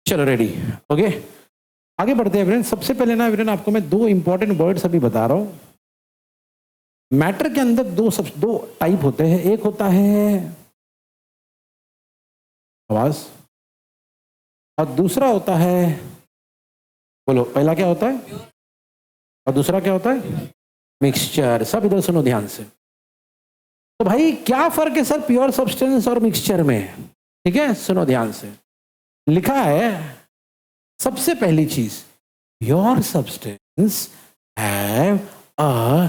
चलो ready, okay. आगे बढ़ते हैं फ्रेंड। सबसे पहले ना फ्रेंड आपको मैं दो इंपॉर्टेंट वर्ड्स अभी बता रहा हूं। मैटर के अंदर दो टाइप होते हैं। एक होता है आवाज और दूसरा होता है, बोलो पहला क्या होता है और दूसरा क्या होता है? मिक्सचर। सब इधर सुनो ध्यान से। तो भाई क्या फर्क है सर प्योर सब्सटेंस और मिक्सचर में? ठीक है, सुनो ध्यान से। लिखा है सबसे पहली चीज, pure substance have a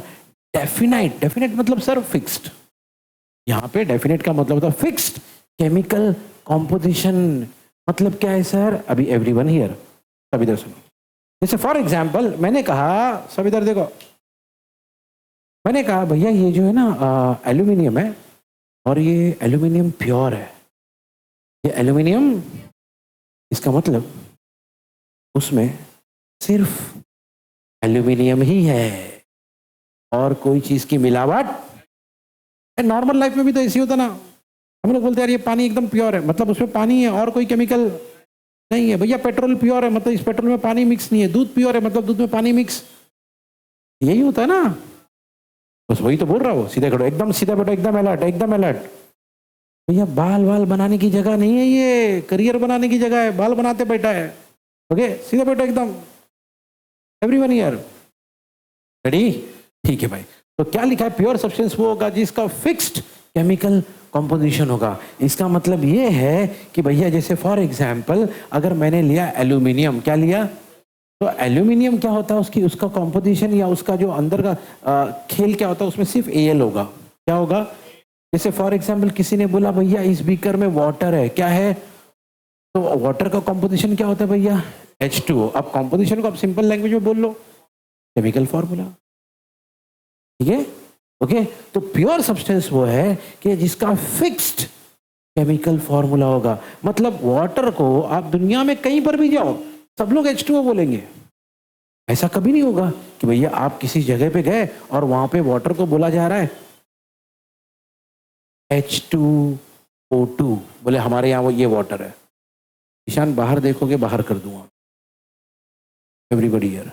definite, definite मतलब सर फिक्स्ड। यहां पे डेफिनेट का मतलब होता है फिक्स्ड केमिकल कॉम्पोजिशन। मतलब क्या है सर? अभी एवरीवन हियर, सब इधर सुनो। जैसे फॉर एग्जांपल मैंने कहा, सब इधर देखो, मैंने कहा भैया ये जो है ना एल्यूमिनियम है और ये एल्यूमिनियम प्योर है। ये एल्यूमिनियम, इसका मतलब उसमें सिर्फ एल्यूमिनियम ही है और कोई चीज की मिलावट। नॉर्मल लाइफ में भी तो ऐसी होता ना, हम लोग बोलते हैं यार ये पानी एकदम प्योर है, मतलब उसमें पानी है और कोई केमिकल नहीं है। भैया पेट्रोल प्योर है, मतलब इस पेट्रोल में पानी मिक्स नहीं है। दूध प्योर है, मतलब दूध में पानी मिक्स, यही होता है ना। बस वही तो बोल रहा हूँ, सीधे खड़ो, एकदम सीधा बैठो, एकदम अलर्ट, एकदम अलर्ट। भैया बाल वाल बनाने की जगह नहीं है, ये करियर बनाने की जगह है। बाल बनाते बैठा है, ओके सीधा बैठो एकदम, एवरीवन हियर, रेडी? ठीक है भाई। तो क्या लिखा है? प्योर सब्सटेंस वो होगा जिसका फिक्स्ड केमिकल कॉम्पोजिशन होगा। इसका मतलब ये है कि भैया जैसे फॉर एग्जांपल अगर मैंने लिया एल्यूमिनियम, क्या लिया? तो एल्यूमिनियम क्या होता है उसकी, उसका कॉम्पोजिशन या उसका जो अंदर का खेल क्या होता है, उसमें सिर्फ एल होगा। क्या होगा? जैसे फॉर एग्जांपल किसी ने बोला भैया इस बीकर में वाटर है, क्या है? तो वाटर का कॉम्पोजिशन क्या होता है भैया? H2O। अब कॉम्पोजिशन को आप सिंपल लैंग्वेज में बोल लो, केमिकल फॉर्मूला। ठीक है, ओके। तो प्योर सब्सटेंस वो है कि जिसका फिक्स्ड केमिकल फॉर्मूला होगा। मतलब वाटर को आप दुनिया में कहीं पर भी जाओ, सब लोग H2O बोलेंगे। ऐसा कभी नहीं होगा कि भैया आप किसी जगह पे गए और वहां पे वाटर को बोला जा रहा है H2O2, बोले हमारे यहाँ वो ये वाटर है। ईशान बाहर देखोगे, बाहर कर दूंगा, everybody here.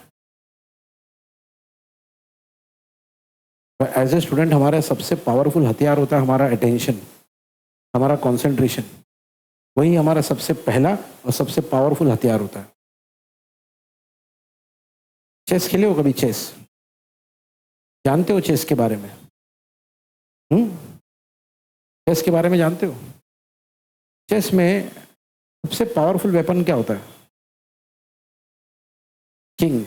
As a student हमारा सबसे पावरफुल हथियार होता है हमारा अटेंशन, हमारा कंसंट्रेशन। वही हमारा सबसे पहला और सबसे पावरफुल हथियार होता है। चेस खेले हो कभी? चेस जानते हो? चेस के बारे में चेस के बारे में जानते हो? चेस में सबसे पावरफुल वेपन क्या होता है? किंग।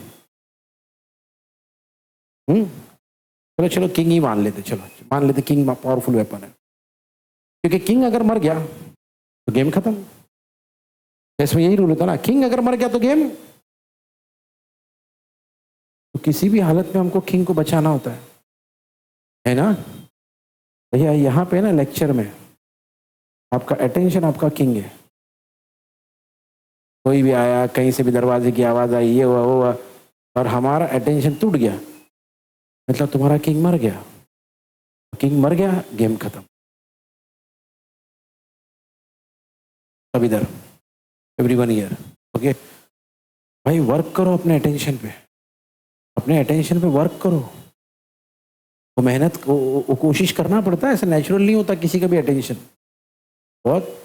चलो चलो किंग ही मान लेते, चलो मान लेते किंग पावरफुल वेपन है, क्योंकि किंग अगर मर गया तो गेम खत्म। चेस में यही रूल होता है ना, किंग अगर मर गया तो गेम। तो किसी भी हालत में हमको किंग को बचाना होता है ना भैया? यहाँ पे ना लेक्चर में आपका अटेंशन आपका किंग है। कोई भी आया, कहीं से भी दरवाजे की आवाज आई, ये हुआ वो हुआ, और हमारा अटेंशन टूट गया, मतलब तुम्हारा किंग मर गया। किंग मर गया, गेम खत्म। सब इधर, एवरीवन हियर, ओके। भाई वर्क करो अपने अटेंशन पे, अपने अटेंशन पे वर्क करो। वो मेहनत को कोशिश करना पड़ता है, ऐसा नेचुरल नहीं होता किसी का भी अटेंशन। बहुत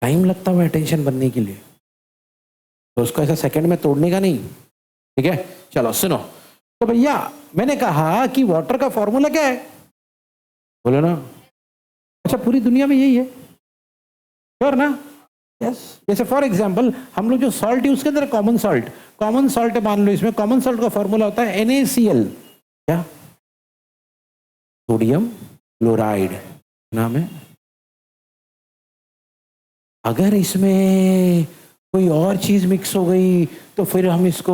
टाइम लगता है अटेंशन बनने के लिए, तो उसको ऐसा सेकंड में तोड़ने का नहीं। ठीक है, चलो सुनो। तो भैया मैंने कहा कि वाटर का फॉर्मूला क्या है, बोलो ना। अच्छा पूरी दुनिया में यही है, श्योर ना? यस। जैसे फॉर एग्जांपल हम लोग जो सॉल्ट यूज करते हैं, कॉमन सॉल्ट, कॉमन सॉल्ट मान लो, इसमें कॉमन सॉल्ट का फॉर्मूला होता है NaCl, क्या? सोडियम क्लोराइड नाम है। अगर इसमें कोई और चीज मिक्स हो गई तो फिर हम इसको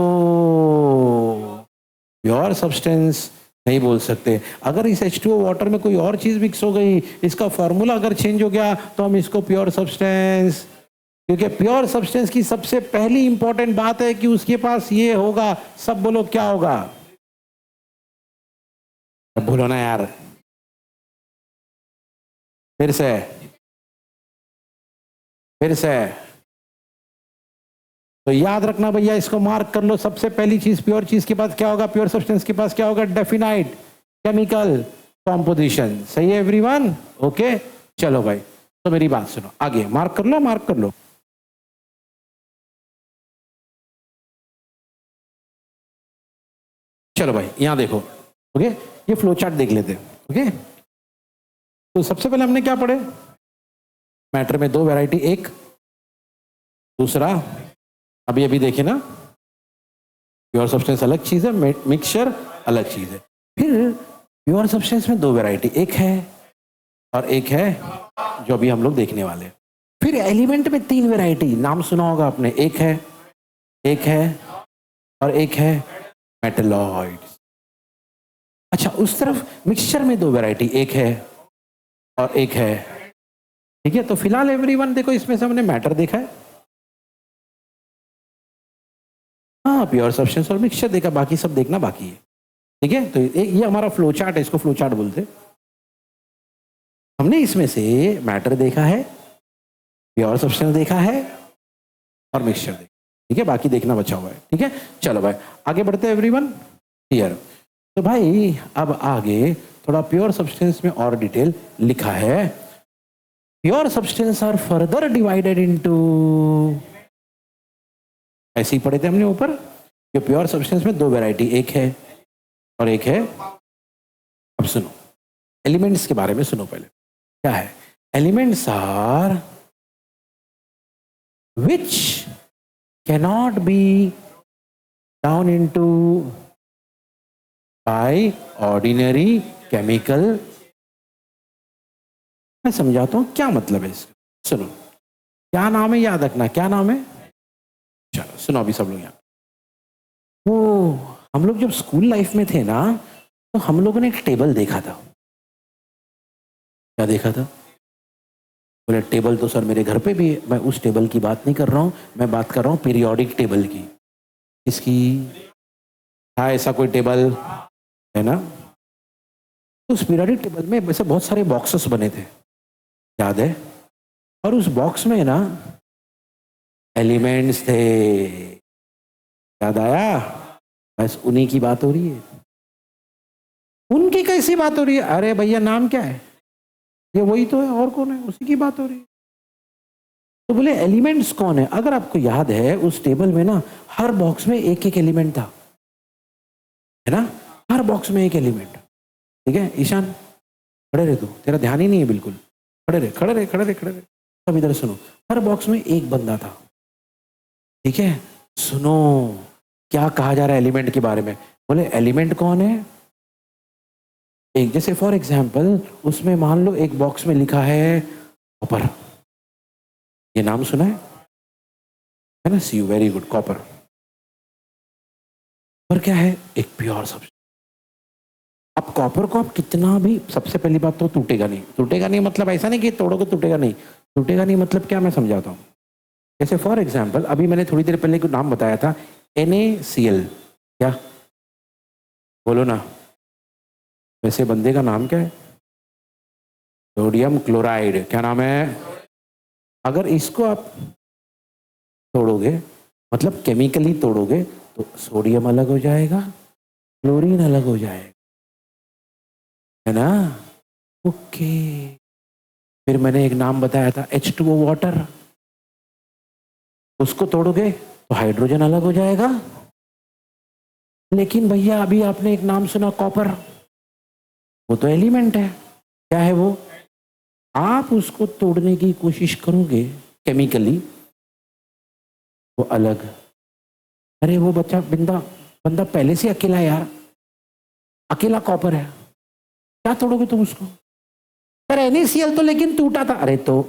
प्योर सब्सटेंस नहीं बोल सकते। अगर इस H2O वाटर में कोई और चीज मिक्स हो गई, इसका फॉर्मूला अगर चेंज हो गया, तो हम इसको प्योर सब्सटेंस। क्योंकि प्योर सब्सटेंस की सबसे पहली इंपॉर्टेंट बात है कि उसके पास ये होगा, सब बोलो क्या होगा? अब बोलो ना यार, फिर से, फिर से। तो याद रखना भैया, इसको मार्क कर लो। सबसे पहली चीज, प्योर चीज के पास क्या होगा, प्योर सब्सटेंस के पास क्या होगा, डेफिनाइट केमिकल कॉम्पोजिशन। सही है एवरीवन? ओके, चलो भाई, तो मेरी बात सुनो, आगे मार्क कर लो, मार्क कर लो। चलो भाई, यहां देखो। ओके, ये फ्लो चार्ट देख लेते हैं। ओके, तो सबसे पहले हमने क्या पढ़े, मैटर में दो वैरायटी, एक दूसरा, अभी अभी देखे ना, प्योर सब्सटेंस अलग चीज है, मिक्सचर अलग चीज है। फिर प्योर सब्सटेंस में दो वैरायटी, एक है और एक है जो अभी हम लोग देखने वाले हैं। फिर एलिमेंट में तीन वैरायटी, नाम सुना होगा आपने, एक है और एक है मेटलॉइड्स। अच्छा, उस तरफ मिक्सचर में दो वैरायटी, एक है और एक है। ठीक है, तो फिलहाल एवरीवन देखो, इसमें से हमने मैटर देखा है, हाँ, प्योर सब्सटेंस और मिक्सचर देखा, बाकी सब देखना बाकी है। ठीक है, तो ये हमारा फ्लो चार्ट है, इसको फ्लो चार्ट बोलते हैं। हमने इसमें से मैटर देखा है, प्योर सब्सटेंस देखा है और मिक्सचर देखा। ठीक है, बाकी देखना बचा हुआ है। ठीक है, चलो भाई आगे बढ़ते हैं एवरीवन। क्लियर? तो भाई अब आगे थोड़ा प्योर सब्सटेंस में और डिटेल लिखा है। Pure substance are further divided into, ऐसे ही पढ़े थे हमने ऊपर, कि प्योर सब्सटेंस में दो वैरायटी, एक है और एक है। अब सुनो, एलिमेंट्स के बारे में सुनो पहले, क्या है, elements are which cannot be down into by ordinary chemical। मैं समझाता हूं क्या मतलब है इसका, सुनो। क्या नाम है, याद रखना, क्या नाम है, चलो सुनो अभी सब लोग। यहाँ वो हम लोग जब स्कूल लाइफ में थे ना, तो हम लोगों ने एक टेबल देखा था। क्या देखा था? बोले टेबल तो सर मेरे घर पे भी है। मैं उस टेबल की बात नहीं कर रहा हूँ, मैं बात कर रहा हूँ पीरियोडिक टेबल की। इसकी था ऐसा कोई टेबल, है ना? तो उस पीरियोडिक टेबल में वैसे बहुत सारे बॉक्सेस बने थे, याद है? और उस बॉक्स में ना एलिमेंट्स थे, याद आया? बस उन्हीं की बात हो रही है। उनकी कैसी बात हो रही है? अरे भैया नाम क्या है, ये वही तो है, और कौन है, उसी की बात हो रही है। तो बोले एलिमेंट्स कौन है? अगर आपको याद है उस टेबल में ना हर बॉक्स में एक एक एलिमेंट था, है ना? हर बॉक्स में एक एलिमेंट। ठीक है ईशान, खड़े रहे, तू तेरा ध्यान ही नहीं है बिल्कुल, खड़े रहे खड़े रहे खड़े रहे खड़े रहे। सब इधर सुनो, हर बॉक्स में एक बंदा था। ठीक है, सुनो क्या कहा जा रहा है एलिमेंट के बारे में। बोले एलिमेंट कौन है, एक जैसे फॉर एग्जाम्पल उसमें मान लो एक बॉक्स में लिखा है कॉपर, ये नाम सुना है ना? सी यू, वेरी गुड, कॉपर। और क्या है, एक प्योर सब्सटेंस। अब कॉपर को आप कितना भी, सबसे पहली बात तो टूटेगा नहीं। टूटेगा नहीं मतलब ऐसा नहीं कि तोड़ोगे टूटेगा नहीं, टूटेगा नहीं मतलब क्या, मैं समझाता हूँ। जैसे फॉर एग्जाम्पल अभी मैंने थोड़ी देर पहले नाम बताया था NaCl, क्या बोलो ना, वैसे बंदे का नाम क्या है, सोडियम क्लोराइड। क्या नाम है? अगर इसको आप तोड़ोगे, मतलब केमिकली तोड़ोगे, तो सोडियम अलग हो जाएगा, क्लोरीन अलग हो जाएगा, है ना? ओके, फिर मैंने एक नाम बताया था H2O वाटर, उसको तोड़ोगे तो हाइड्रोजन अलग हो जाएगा। लेकिन भैया अभी आपने एक नाम सुना कॉपर, वो तो एलिमेंट है। क्या है वो? आप उसको तोड़ने की कोशिश करोगे केमिकली, वो अलग। अरे वो बच्चा बंदा बंदा पहले से अकेला है यार, अकेला कॉपर है, क्या तोड़ोगे तुम उसको? सर NaCl तो लेकिन टूटा था। अरे तो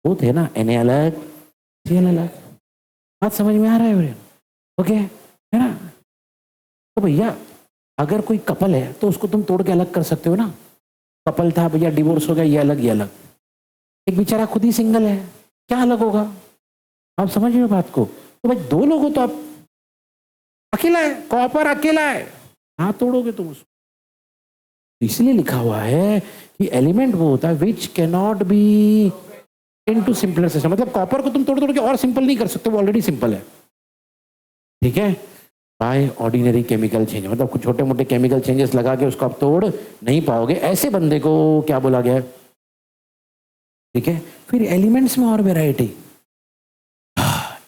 वो थे ना, Na अलग Cl अलग। बात समझ में आ रहा है? ओके, है ना? तो भैया अगर कोई कपल है तो उसको तुम तोड़ के अलग कर सकते हो ना। कपल था भैया, डिवोर्स हो गया, ये अलग ये अलग। एक बेचारा खुद ही सिंगल है, क्या अलग होगा? आप समझ रहे हो बात को? तो भाई दो लोग हो तो आप, अकेला है कॉपर, अकेला है, हाँ तोड़ोगे तुम उसको। इसलिए लिखा हुआ है कि एलिमेंट वो होता है which cannot be into simpler system, मतलब कॉपर को तुम तोड़ तोड़ के और सिंपल नहीं कर सकते, वो ऑलरेडी सिंपल है, ठीक है। बाय ऑर्डिनरी केमिकल चेंज, मतलब कुछ छोटे मोटे केमिकल चेंजेस लगा के उसको आप तोड़ नहीं पाओगे, ऐसे बंदे को क्या बोला गया है, ठीक है। फिर एलिमेंट्स में और variety,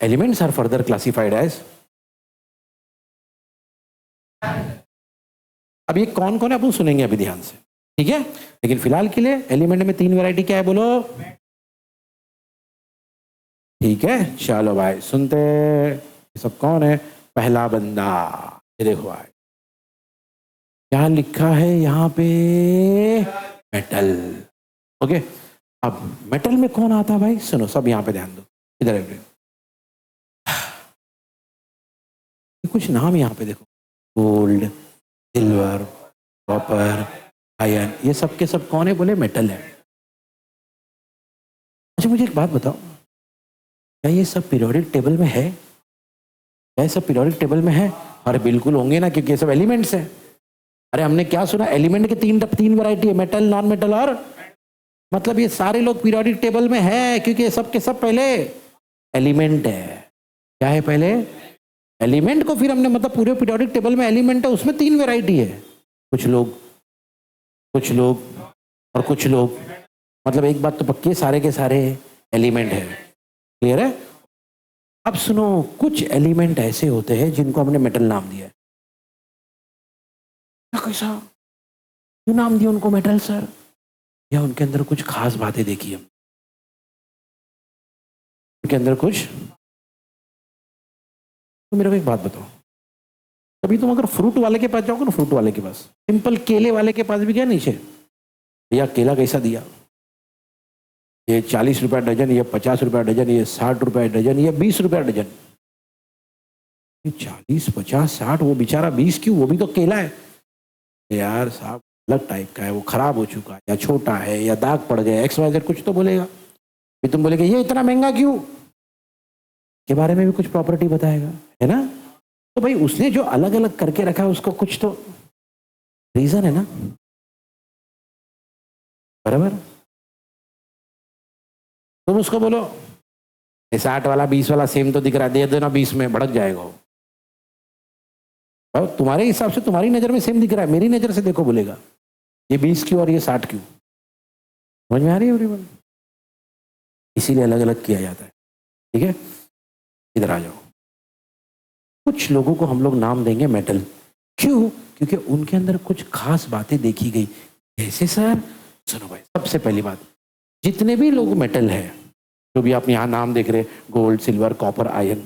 elements are further classified as, अब ये कौन कौन है आप सुनेंगे अभी ध्यान से, ठीक है। लेकिन फिलहाल के लिए एलिमेंट में 3 वैरायटी क्या है बोलो, ठीक है। चलो भाई सुनते, ये सब कौन है, पहला बंदा, ये देखो भाई क्या लिखा है यहाँ पे, मेटल, ओके। अब मेटल में कौन आता है भाई, सुनो सब यहाँ पे ध्यान दो, इधर है कुछ नाम यहाँ पे देखो, गोल्ड, सिल्वर, कॉपर, आयरन, ये सब के सब कौन है बोले, मेटल है। अच्छा मुझे एक बात बताओ, क्या ये सब पीरियोडिक टेबल में है, क्या ये सब पीरियोडिक टेबल में है, अरे बिल्कुल होंगे ना, क्योंकि ये सब एलिमेंट्स है। अरे हमने क्या सुना, एलिमेंट के 3 वैरायटी है, मेटल, नॉन मेटल और, मतलब ये सारे लोग पीरियोडिक टेबल में है, क्योंकि ये सब के सब पहले एलिमेंट है, क्या है पहले एलिमेंट को, फिर हमने मतलब पूरे पीरियोडिक टेबल में एलिमेंट है, उसमें 3 वैरायटी है, कुछ लोग और कुछ लोग, मतलब एक बात तो पक्की है, सारे के सारे एलिमेंट है, क्लियर है। अब सुनो, कुछ एलिमेंट ऐसे होते हैं जिनको हमने मेटल नाम दिया है, कैसा क्यों नाम दिया उनको मेटल सर, या उनके अंदर कुछ खास बातें देखी हम, उनके अंदर कुछ, तो मेरे को एक बात बताओ, कभी तुम अगर फ्रूट वाले के पास जाओगे ना, फ्रूट वाले के पास, सिंपल केले वाले के पास भी गया नीचे, भैया केला कैसा दिया, ये 40 रुपया डजन, ये 50 रुपया डजन, ये 60 रुपया डजन, ये 20 रुपया डजन, ये 40 50 60, वो बेचारा 20 क्यों, वो भी तो केला है यार साहब, अलग टाइप का है, वो खराब हो चुका है, या छोटा है, या दाग पड़ गया, XYZ कुछ तो बोलेगा, फिर तुम बोलेगे ये इतना महंगा क्यों, के बारे में भी कुछ प्रॉपर्टी बताएगा, है ना। तो भाई उसने जो अलग अलग करके रखा है उसको कुछ तो रीजन है ना, बराबर। तुम उसको बोलो 60 वाला 20 वाला सेम तो दिख रहा है, दे देना 20 में, भड़क जाएगा वो, और तुम्हारे हिसाब से तुम्हारी नजर में सेम दिख रहा है, मेरी नजर से देखो बोलेगा ये 20 क्यों और ये 60 क्यों, समझ में आ रही है एवरीवन, इसीलिए अलग अलग किया जाता है, ठीक है। इधर आ जाओ, कुछ लोगों को हम लोग नाम देंगे मेटल, क्यों, क्योंकि उनके अंदर कुछ खास बातें देखी गई, कैसे सर, सुनो भाई, सबसे पहली बात, जितने भी लोग मेटल है, जो भी आप यहाँ नाम देख रहे, गोल्ड, सिल्वर, कॉपर, आयरन,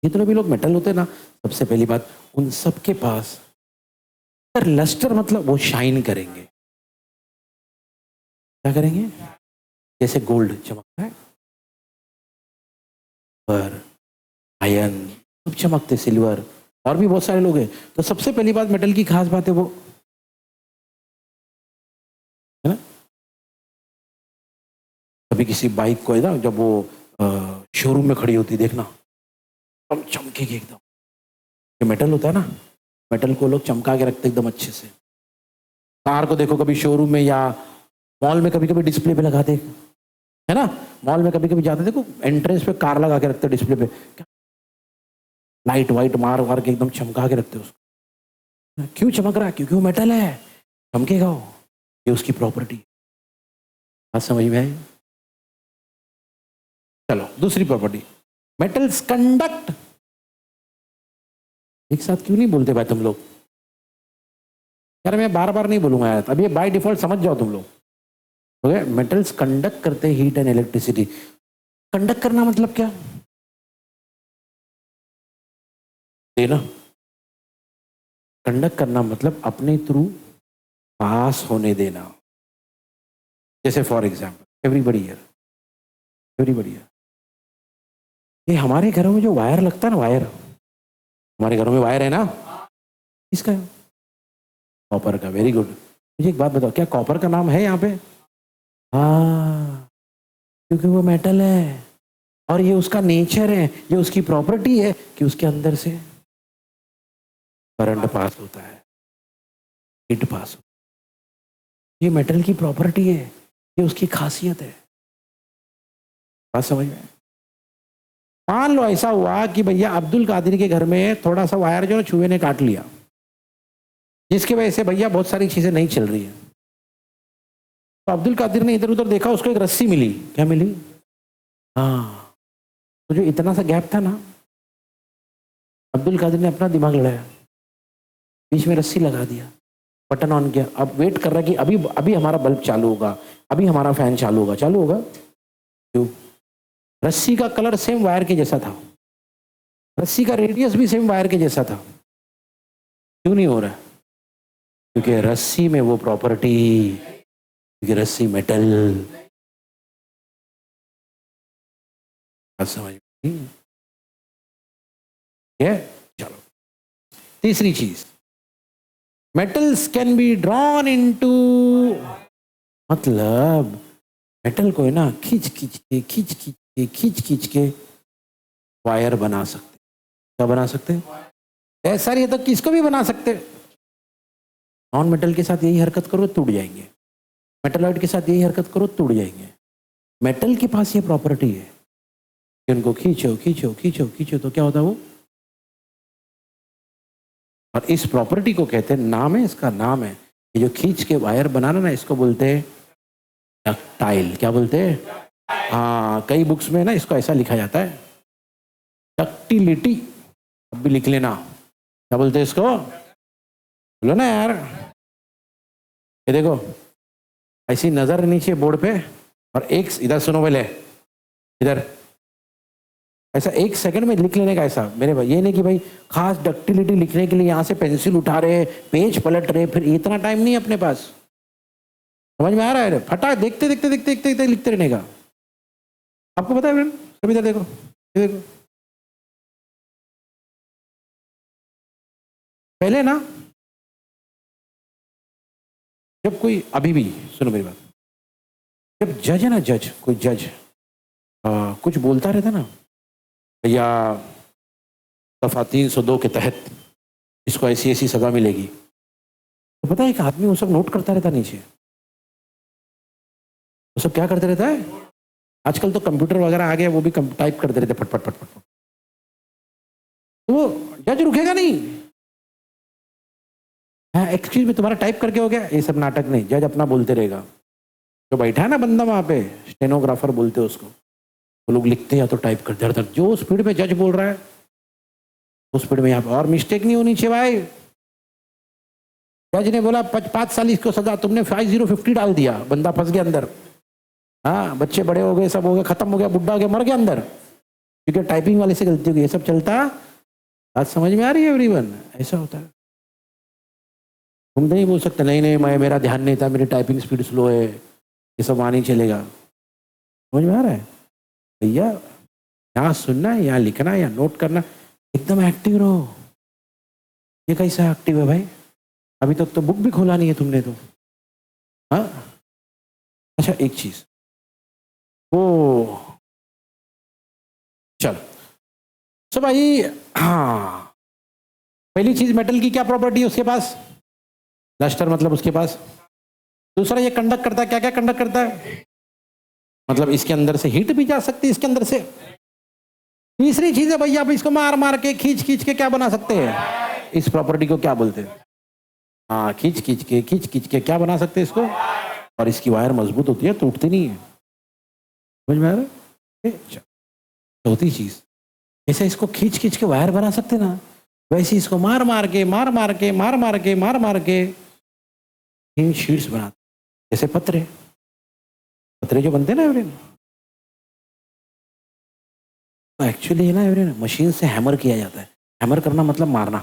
जितने भी लोग मेटल होते हैं ना, सबसे पहली बात, उन सब के पास लस्टर, मतलब वो शाइन करेंगे, क्या करेंगे, जैसे गोल्ड चमकता है, पर आयरन सब चमकते, सिल्वर, और भी बहुत सारे लोग हैं, तो सबसे पहली बात मेटल की खास बात है वो, है ना। कभी किसी बाइक को है ना, जब वो शोरूम में खड़ी होती देखना, एकदम चमकेगी एकदम, जो मेटल होता है ना, मेटल को लोग चमका के रखते एकदम अच्छे से। कार को देखो कभी शोरूम में या मॉल में कभी कभी डिस्प्ले पे लगाते, है ना, मॉल में कभी कभी जाते देखो, एंट्रेंस पे कार लगा के रखते डिस्प्ले पे, लाइट वाइट मार मार के एकदम चमका के रखते उसको, क्यों चमक रहा है, क्योंकि वो मेटल है, चमकेगा वो, ये उसकी प्रॉपर्टी, बात समझ में आई। चलो दूसरी प्रॉपर्टी, मेटल्स कंडक्ट, एक साथ क्यों नहीं बोलते भाई तुम लोग, यार मैं बार बार नहीं बोलूंगा यार, अब ये बाय डिफॉल्ट समझ जाओ तुम लोग, ओके। मेटल्स कंडक्ट करते हीट एंड इलेक्ट्रिसिटी, कंडक्ट करना मतलब क्या, देना, कंडक्ट करना मतलब अपने थ्रू पास होने देना, जैसे for example everybody here, everybody here, ये हमारे घरों में जो वायर लगता है ना, वायर, हमारे घरों में वायर है ना, किसका है, कॉपर का, वेरी गुड। मुझे एक बात बताओ, क्या कॉपर का नाम है यहाँ पे, हाँ, क्योंकि वो मेटल है, और ये उसका नेचर है, ये उसकी प्रॉपर्टी है कि उसके अंदर से करंट पास होता है, हीट पास होता है, ये मेटल की प्रॉपर्टी है, ये उसकी खासियत है, बात समझ में? मान लो ऐसा हुआ कि भैया अब्दुल कादिर के घर में थोड़ा सा वायर जो चूहे ने काट लिया, जिसकी वजह से भैया बहुत सारी चीजें नहीं चल रही है। तो अब्दुल कादिर ने इधर उधर देखा, उसको एक रस्सी मिली। क्या मिली? हाँ, तो जो इतना सा गैप था ना, अब्दुल कादिर ने अपना दिमाग लड़ाया, बीच में रस्सी लगा दिया, बटन ऑन किया। अब वेट कर रहा है कि अभी अभी हमारा बल्ब चालू होगा, अभी हमारा फैन चालू होगा। चालू होगा क्यों? रस्सी का कलर सेम वायर के जैसा था, रस्सी का रेडियस भी सेम वायर के जैसा था। क्यों नहीं हो रहा? क्योंकि रस्सी में वो प्रॉपर्टी, क्योंकि रस्सी मेटल। समझ में? चलो, तीसरी चीज, metals can be drawn into, मतलब मेटल को है ना खींच के वायर बना सकते। क्या बना सकते? ऐसा नहीं तो किसको भी बना सकते। नॉन मेटल के साथ यही हरकत करो टूट जाएंगे, मेटलॉइड के साथ यही हरकत करो टूट जाएंगे। मेटल के पास ये प्रॉपर्टी है कि उनको खींचो खींचो खींचो खींचो तो क्या होता है वो। और इस प्रॉपर्टी को कहते हैं, नाम है इसका, नाम है ये जो खींच के वायर बनाना ना, इसको बोलते हैं डक्टाइल। क्या बोलते हैं? हाँ, कई बुक्स में ना इसको ऐसा लिखा जाता है, डक्टिलिटी। अब भी लिख लेना, क्या बोलते हैं इसको, बोलो ना यार। ये देखो, ऐसी नजर नीचे बोर्ड पे, और एक इधर सुनो पहले, इधर ऐसा 1 सेकंड में लिख लेने का। ऐसा मेरे भाई, ये नहीं कि भाई खास डक्टिलिटी लिखने के लिए यहाँ से पेंसिल उठा रहे, पेज पलट रहे, फिर इतना टाइम नहीं अपने पास। समझ में आ रहा है? फटा देखते देखते देखते देखते देखते लिखते रहने का। आपको पता है फ्रेंड, सब इधर देखो, ये देखो, पहले ना जब कोई, अभी भी सुनो मेरी बात, जब जज है ना, जज, कोई जज कुछ बोलता रहता ना, भैया दफा 302 के तहत इसको ऐसी ऐसी सजा मिलेगी, तो पता है एक आदमी वो सब नोट करता रहता नीचे। वो सब क्या करते रहता है? आजकल तो कंप्यूटर वगैरह आ गया, वो भी टाइप करते रहते फट फट फट फट। तो वो जज रुकेगा नहीं। हाँ एक्सक्यूज में, तुम्हारा टाइप करके हो गया, ये सब नाटक नहीं, जज अपना बोलते रहेगा। जो बैठा है ना बंदा वहां पे, स्टेनोग्राफर बोलते हैं उसको, वो लोग लिखते हैं या तो टाइप करते रहते। जो स्पीड में जज बोल रहा है उस स्पीड में यहाँ पे, और मिस्टेक नहीं होनी चाहिए भाई। जज ने बोला 5 साल इसको सजा, तुमने 5050 डाल दिया, बंदा फंस गया अंदर। हाँ, बच्चे बड़े हो गए, सब हो गया, खत्म हो गया, बुढ़ा हो गया, मर गया अंदर, क्योंकि टाइपिंग वाले से गलती हो गई। ये सब चलता, बात समझ में आ रही है एवरीवन? ऐसा होता है। तुम नहीं बोल सकते नहीं नहीं मैं, मेरा ध्यान नहीं था, मेरी टाइपिंग स्पीड स्लो है, ये सब वहाँ नहीं चलेगा। समझ में आ रहा है भैया? यहाँ सुनना है, यहाँ लिखना है, या नोट करना, एकदम एक्टिव रहो। ये कैसा एक्टिव है भाई? अभी तक तो बुक भी खोला नहीं है तुमने तो। हाँ, अच्छा एक चीज, वो चल सो भाई, हाँ, पहली चीज मेटल की क्या प्रॉपर्टी है उसके पास? लस्टर, मतलब उसके पास। दूसरा, ये कंडक्ट करता है। क्या क्या कंडक्ट करता है? मतलब इसके अंदर से हीट भी जा सकती है, इसके अंदर से। तीसरी चीज है भैया, आप इसको मार मार के खींच खींच के क्या बना सकते हैं? इस प्रॉपर्टी को क्या बोलते हैं? हाँ, खींच खींच के क्या बना सकते हैं इसको? और इसकी वायर मजबूत होती है, टूटती नहीं है। समझ में आ रहा है? चौथी चीज, जैसे इसको खींच खींच के वायर बना सकते ना, वैसे इसको मार मार के मार मार के मार मार के मार मार के इन शीट्स बनाते, जैसे पत्रे। पत्रे जो बनते हैं ना एवरेन, तो एक्चुअली है ना एवरेन, मशीन से हैमर किया जाता है। हैमर करना मतलब मारना।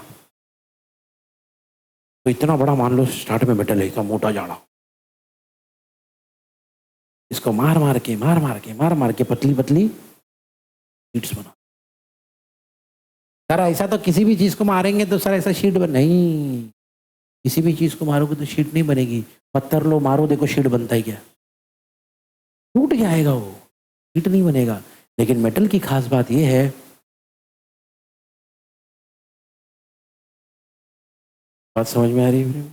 तो इतना बड़ा मान लो स्टार्ट में मेटल है, इसका मोटा जाड़ा, इसको मार मार के मार मार के मार मार के पतली पतली शीट्स बना। सर ऐसा तो किसी भी चीज को मारेंगे तो सर ऐसा शीट बन, नहीं, किसी भी चीज को मारोगे तो शीट नहीं बनेगी। पत्थर लो मारो, देखो शीट बनता है क्या? टूट जाएगा वो, शीट नहीं बनेगा। लेकिन मेटल की खास बात यह है, बात समझ में आ रही है?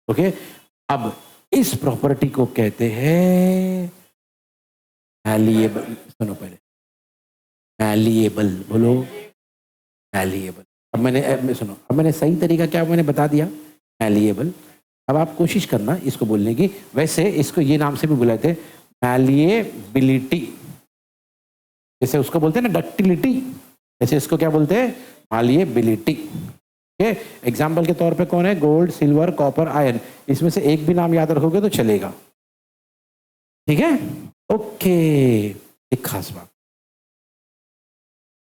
ओके, अब इस प्रॉपर्टी को कहते हैं, सुनो पहले, मैलिएबल, बोलो मैलिएबल। सुनो, अब मैंने सही तरीका क्या मैंने बता दिया, मैलिएबल। अब आप कोशिश करना इसको बोलने की। वैसे इसको ये नाम से भी बुलाते हैं, मैलिएबिलिटी। जैसे उसको बोलते हैं ना डक्टिलिटी, ऐसे इसको क्या बोलते हैं, मैलिएबिलिटी। एग्जाम्पल के तौर पे कौन है, गोल्ड, सिल्वर, कॉपर, आयरन। इसमें से एक भी नाम याद रखोगे तो चलेगा, ठीक है। ओके, एक खास बात,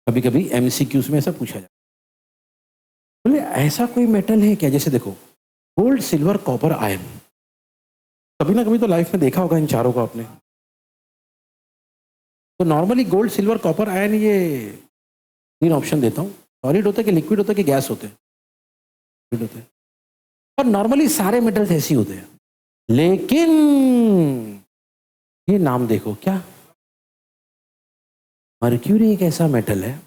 कभी कभी एमसीक्यूज में ऐसा पूछा जाता है, बोले ऐसा कोई मेटल है क्या, जैसे देखो गोल्ड, सिल्वर, कॉपर, आयरन, कभी ना कभी तो लाइफ में देखा होगा इन चारों को आपने। तो normally gold, silver, copper, iron, ये 3 ऑप्शन देता हूँ, सॉलिड होता है कि लिक्विड होता है कि गैस होते हैं, लिक्विड होते हैं। और नॉर्मली सारे मेटल्स ऐसे ही होते हैं, लेकिन ये नाम देखो, क्या मर्क्यूरी एक ऐसा मेटल है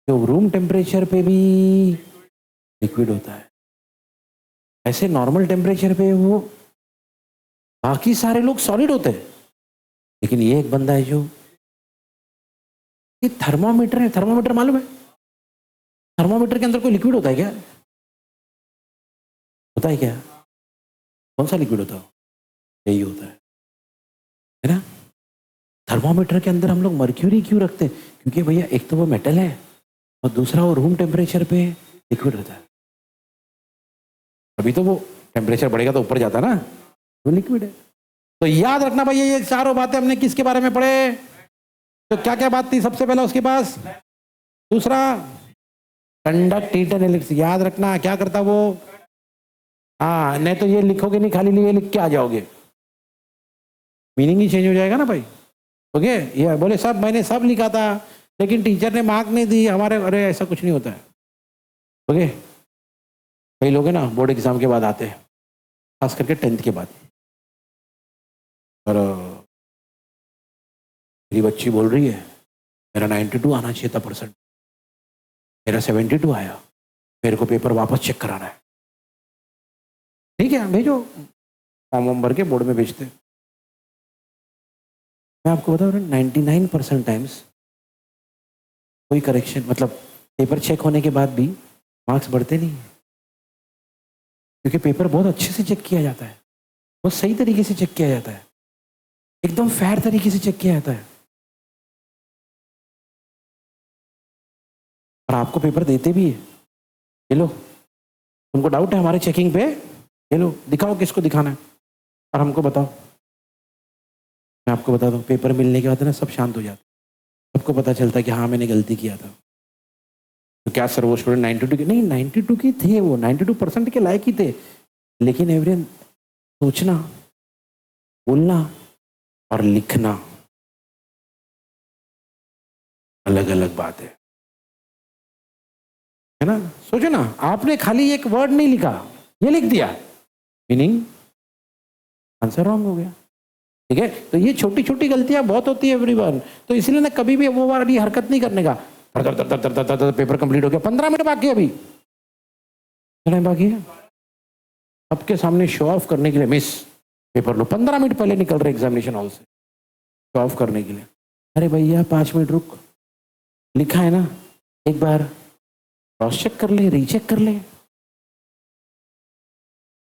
जो रूम टेम्परेचर पे भी लिक्विड होता है। ऐसे नॉर्मल टेम्परेचर पे वो बाकी सारे लोग सॉलिड होते हैं, लेकिन ये एक बंदा है जो, ये थर्मामीटर है। थर्मामीटर मालूम है, थर्मामीटर के अंदर कोई लिक्विड होता है क्या, होता है क्या, कौन सा लिक्विड होता है, यही होता है ना। थर्मामीटर के अंदर हम लोग मर्क्यूरी क्यों रखते हैं, क्योंकि भैया एक तो वो मेटल है और दूसरा वो रूम टेम्परेचर पे लिक्विड रहता है। अभी तो वो टेम्परेचर बढ़ेगा तो ऊपर जाता है ना, वो लिक्विड है। तो याद रखना भैया, ये चारों बातें हमने किसके बारे में पढ़े, तो क्या क्या बात थी सबसे पहला उसके पास, दूसरा कंडक्ट, हीट एंड इलेक्ट्रिसिटी। याद रखना क्या करता वो, हाँ, नहीं तो ये लिखोगे नहीं, खाली ये लिख के आ जाओगे, मीनिंग ही चेंज हो जाएगा ना भाई। ओके, ये बोले सब मैंने सब लिखा था लेकिन टीचर ने मार्क नहीं दी हमारे, अरे ऐसा कुछ नहीं होता है। ओके, कई लोग हैं ना बोर्ड एग्जाम के बाद आते हैं, खास करके 10th के बाद, और मेरी बच्ची बोल रही है मेरा 92 आना चाहिए था परसेंट, मेरा 72 आया, मेरे को पेपर वापस चेक कराना है। ठीक है, भेजो, फॉर्म भर के बोर्ड में भेजते। मैं आपको बता रहा हूँ 99% टाइम्स कोई करेक्शन, मतलब पेपर चेक होने के बाद भी मार्क्स बढ़ते नहीं, क्योंकि पेपर बहुत अच्छे से चेक किया जाता है, बहुत सही तरीके से चेक किया जाता है, एकदम फेयर तरीके से चेक किया जाता है। और आपको पेपर देते भी है, ये लो, तुमको डाउट है हमारे चेकिंग पे, ये लो दिखाओ किसको दिखाना है और हमको बताओ। मैं आपको बता दूं, पेपर मिलने के बाद ना सब शांत हो जाते, सबको पता चलता है कि हाँ मैंने गलती किया था। तो क्या सर वो स्टूडेंट 92 के नहीं, 92 के थे, वो 92% के लायक ही थे, लेकिन एवरेन सोचना, बोलना और लिखना अलग अलग बात है ना। सोचो ना, आपने खाली एक वर्ड नहीं लिखा, ये लिख दिया, मीनिंग आंसर रॉन्ग हो गया। ठीक है, तो ये छोटी छोटी गलतियां बहुत होती है एवरीवन, तो इसलिए ना कभी भी वो वाली हरकत नहीं करने का, पेपर कंप्लीट हो गया, 15 मिनट बाकी है, अभी बाकी है, सबके सामने शो ऑफ करने के लिए, मिस पेपर लो, 15 मिनट पहले निकल रहे एग्जामिनेशन हॉल से शो ऑफ करने के लिए। अरे भैया 5 मिनट रुक, लिखा है ना, एक बार क्रॉस चेक कर ले, रीचेक कर ले।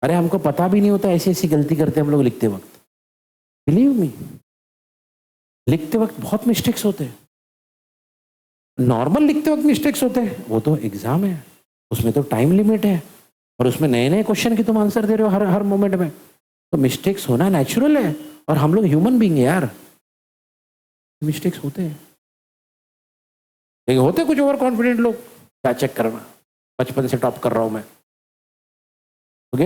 अरे हमको पता भी नहीं होता ऐसी ऐसी गलती करते हम लोग लिखते वक्त, बिलीव मी, लिखते वक्त बहुत मिस्टेक्स होते हैं, नॉर्मल लिखते वक्त मिस्टेक्स होते हैं, वो तो एग्जाम है, उसमें तो टाइम लिमिट है और उसमें नए नए क्वेश्चन की तुम आंसर दे रहे हो हर हर मोमेंट में, तो मिस्टेक्स होना नेचुरल है, और हम लोग ह्यूमन बीइंग है यार, मिस्टेक्स होते हैं। लेकिन होते कुछ ओवर कॉन्फिडेंट लोग, क्या चेक करना, बचपन से टॉप कर रहा हूं मैं। ओके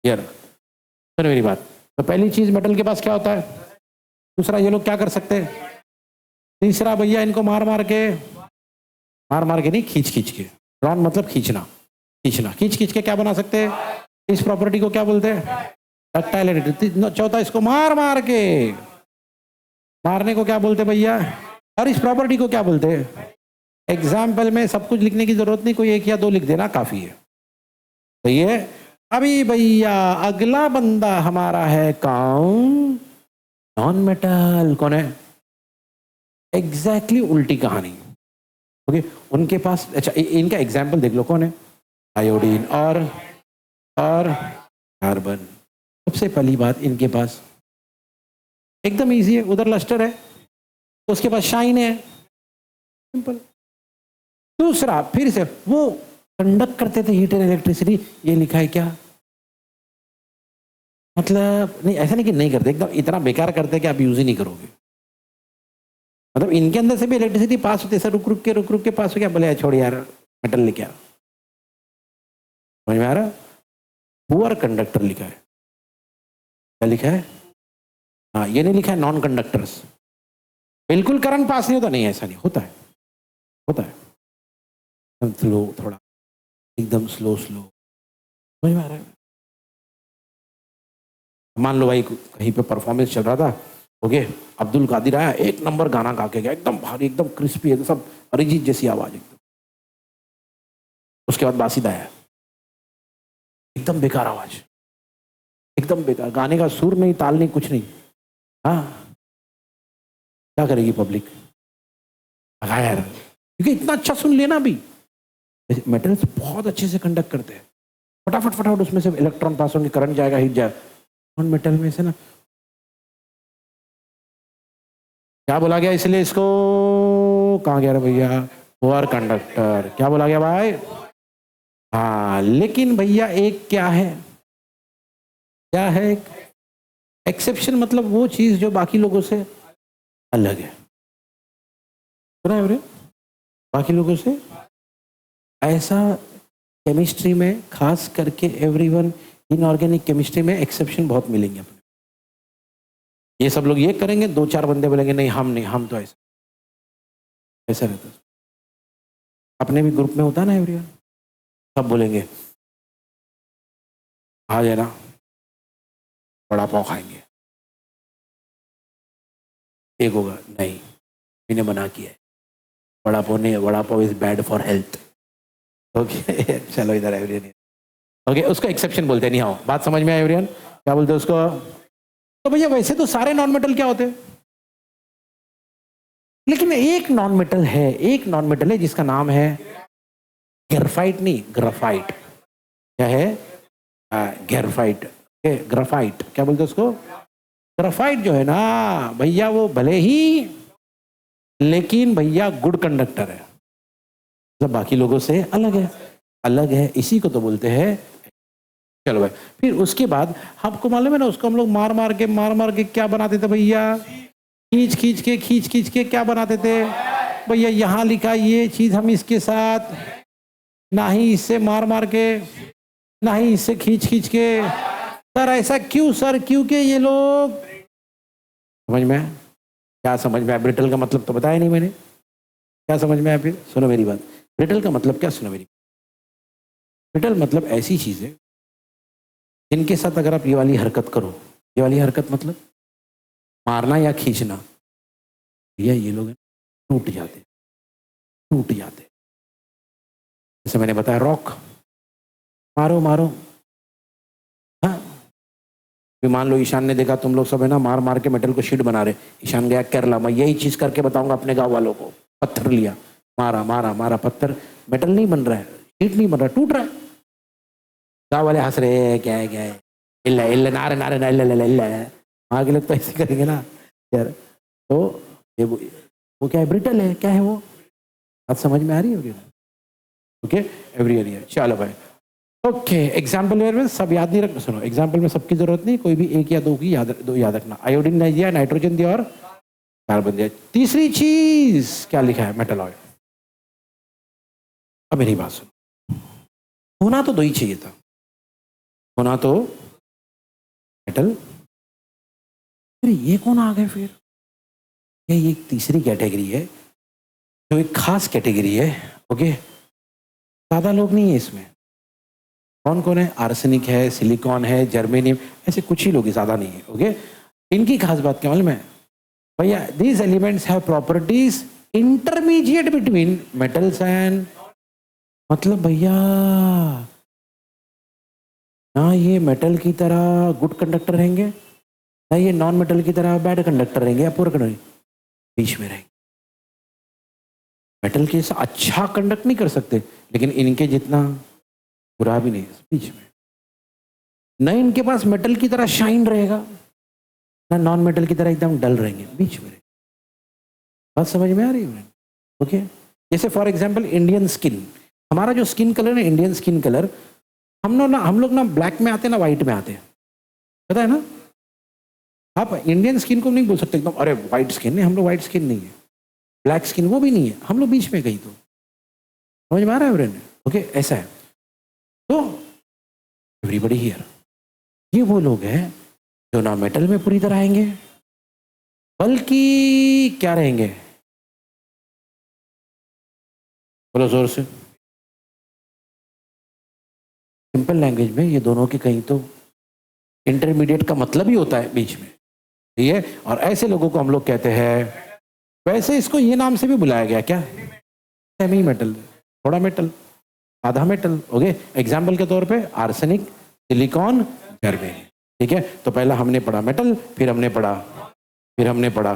यार, सुनो मेरी बात, तो पहली चीज मेटल के पास क्या होता है, दूसरा ये लोग क्या कर सकते हैं, तीसरा भैया इनको मार मार के नहीं, खींच खींच के, रॉन मतलब खींचना, खींचना, खींच खींच के क्या बना सकते हैं, इस प्रॉपर्टी को क्या बोलते हैं, डक्टाइल। चौथा इसको मार मार के, मारने को क्या बोलते हैं भैया, और इस प्रॉपर्टी को क्या बोलते हैं। एग्जाम्पल में सब कुछ लिखने की जरूरत नहीं, कोई 1 या 2 लिख देना काफी है। तो ये अभी भैया अगला बंदा हमारा है कौन, नॉन मेटल, कौन है, एग्जैक्टली उल्टी कहानी। ओके, उनके पास, अच्छा इनका एग्जाम्पल देख लो, कौन है? आयोडीन और कार्बन। सबसे पहली बात, इनके पास एकदम इजी है, उधर लस्टर है तो उसके पास शाइन है, सिंपल। दूसरा, फिर से वो कंडक्ट करते थे हीट एंड इलेक्ट्रिसिटी, ये लिखा है क्या? मतलब नहीं, ऐसा नहीं कि नहीं करते, एकदम इतना बेकार करते कि आप यूज ही नहीं करोगे। मतलब इनके अंदर से भी इलेक्ट्रिसिटी पास होती है सर, रुक रुक के पास हो गया, बोले छोड़ यार मेटल लेके आ। समझ में आ रहा? पुअर कंडक्टर लिखा है, क्या लिखा है? हाँ, ये नहीं लिखा है नॉन कंडक्टर्स। बिल्कुल करंट पास नहीं होता, नहीं ऐसा नहीं होता है, होता है स्लो, थोड़ा एकदम स्लो स्लो। समझ में आ रहा है? मान लो भाई कहीं पे परफॉर्मेंस चल रहा था, ओके, अब्दुल कादिर आया, एक नंबर गाना गा के गया, एकदम भारी, एकदम क्रिस्पी, एकदम सब अरिजीत जैसी आवाज एकदम। उसके बाद बासिद आया, एकदम बेकार आवाज, एकदम बेकार, गाने का सुर नहीं, ताल नहीं, कुछ नहीं। हाँ, क्या करेगी पब्लिक? यार, क्योंकि इतना अच्छा सुन लेना भी। मेटल्स बहुत अच्छे से कंडक्ट करते हैं, फटाफट फटाफट उसमें से इलेक्ट्रॉन पास होंगे, करंट जाएगा, हीट जाएगा। नॉन मेटल में से ना, क्या बोला गया इसलिए इसको, कहाँ गया रे भैया? पुअर कंडक्टर, क्या बोला गया भाई? हाँ, लेकिन भैया एक क्या है, क्या है एक एक्सेप्शन, मतलब वो चीज जो बाकी लोगों से अलग है। सुना है? बाकी लोगों से ऐसा केमिस्ट्री में, खास करके एवरीवन इनऑर्गेनिक केमिस्ट्री में एक्सेप्शन बहुत मिलेंगे अपने। ये सब लोग ये करेंगे, दो चार बंदे बोलेंगे नहीं हम नहीं, हम तो ऐसा ऐसा रहता। अपने भी ग्रुप में होता है ना एवरीवन, सब बोलेंगे आज है ना वड़ा पाव खाएंगे, एक होगा नहीं मैंने मना किया है, वड़ा पाव नहीं, vada pav is bad for health. Okay चलो इधर एवरीवन, ओके, उसको एक्सेप्शन बोलते हैं। नहीं, हाँ बात समझ में आया एवरीवन, क्या बोलते हैं उसको? तो भैया वैसे तो सारे नॉन मेटल क्या होते हैं, लेकिन एक नॉन मेटल है, एक नॉन मेटल है जिसका नाम है ग्रेफाइट, नहीं ग्राफाइट। क्या है? ग्रेफाइट, ग्राफाइट, क्या बोलते हैं उसको? ग्राफाइट जो है ना भैया, वो भले ही, लेकिन भैया गुड कंडक्टर है, मतलब बाकी लोगों से अलग है, अलग है, इसी को तो बोलते हैं। चलो भाई, फिर उसके बाद आपको मालूम है ना, उसको हम लोग मार मार के क्या बनाते थे भैया? खींच खींच के क्या बनाते थे भैया? यहाँ लिखा ये चीज, हम इसके साथ ना ही इससे मार मार के, ना ही इससे खींच खींच के। सर ऐसा क्यों सर? क्योंकि ये लोग, समझ में आया? क्या समझ में आया? ब्रिटल का मतलब तो बताया नहीं मैंने, क्या समझ में आया? फिर सुनो मेरी बात, ब्रिटल का मतलब क्या, सुनो मेरी। ब्रिटल मतलब ऐसी चीज है जिनके साथ अगर आप ये वाली हरकत करो, ये वाली हरकत मतलब मारना या खींचना, भैया ये लोग टूट जाते, टूट जाते। जैसे मैंने बताया रॉक, मारो मारो, हाँ, मान लो ईशान ने देखा तुम लोग सब है ना मार मार के मेटल को शीट बना रहे, ईशान गया केरला, मैं यही चीज करके बताऊंगा अपने गांव वालों को, पत्थर लिया, मारा मारा मारा, पत्थर, मेटल नहीं बन रहा है, शीट नहीं बन रहा, टूट रहा है। गाँव वाले हंस रहे हैं, क्या है क्या है, इल्ला इल्ला नारे नारे ना इल्ला इल्ला इल्ला, वहाँ के लोग तो ऐसे करेंगे ना यार। तो ये वो क्या है? ब्रिटल है, क्या है वो? बात समझ में आ रही है? ओके एवरी एरिया, चलो भाई। ओके, एग्जाम्पल में सब याद नहीं रखना, सुनो एग्जाम्पल में सबकी जरूरत नहीं, कोई भी एक या दो की दो याद रखना। आयोडीन नहीं दिया, नाइट्रोजन दिया और कार्बन दिया। तीसरी चीज क्या लिखा है? Metal oil. अब मेरी बात सुनो, होना तो दो ही चाहिए था, होना तो मेटल, फिर ये कौन आ गए फिर? ये एक तीसरी कैटेगरी है जो एक खास कैटेगरी है, ओके, ज्यादा लोग नहीं है इसमें। कौन कौन है? आर्सेनिक है, सिलिकॉन है, जर्मेनियम, ऐसे कुछ ही लोग, ज्यादा नहीं है, ओके। इनकी खास बात क्या मालूम है भैया? These elements have properties intermediate between metals and, मतलब भैया ना ये मेटल की तरह गुड कंडक्टर रहेंगे, ना ये नॉन मेटल की तरह बैड कंडक्टर रहेंगे या पुअर कंडक्टर, बीच में रहेंगे। मेटल के जैसा अच्छा कंडक्ट नहीं कर सकते, लेकिन इनके जितना बुरा भी नहीं, बीच में। न इनके पास मेटल की तरह शाइन रहेगा, ना नॉन मेटल की तरह एकदम डल रहेंगे, बीच में। बात समझ में आ रही है? ओके। जैसे फॉर एग्जांपल इंडियन स्किन, हमारा जो स्किन कलर है इंडियन स्किन कलर, हम लोग ना ब्लैक में आते हैं ना वाइट में आते हैं, पता है ना? आप इंडियन स्किन को नहीं बोल सकते एकदम अरे वाइट स्किन, नहीं, हम लोग वाइट स्किन नहीं है, ब्लैक स्किन वो भी नहीं है, हम लोग बीच में कहीं। तो समझ में आ रहा है फ्रेंड? ओके, ऐसा है। तो एवरीबडी हियर, ये वो लोग हैं जो ना मेटल में पूरी तरह आएंगे, बल्कि क्या रहेंगे? बोलो जोर से। सिंपल लैंग्वेज में ये दोनों की कहीं तो इंटरमीडिएट का मतलब ही होता है बीच में, ठीक है? और ऐसे लोगों को हम लोग कहते हैं, वैसे इसको ये नाम से भी बुलाया गया, क्या? सेमी मेटल, थोड़ा मेटल, आधा मेटल। ओके, एग्जाम्पल के तौर पे आर्सेनिक, सिलिकॉन, जर्मेनियम। ठीक है, तो पहला हमने पढ़ा मेटल, फिर हमने पढ़ा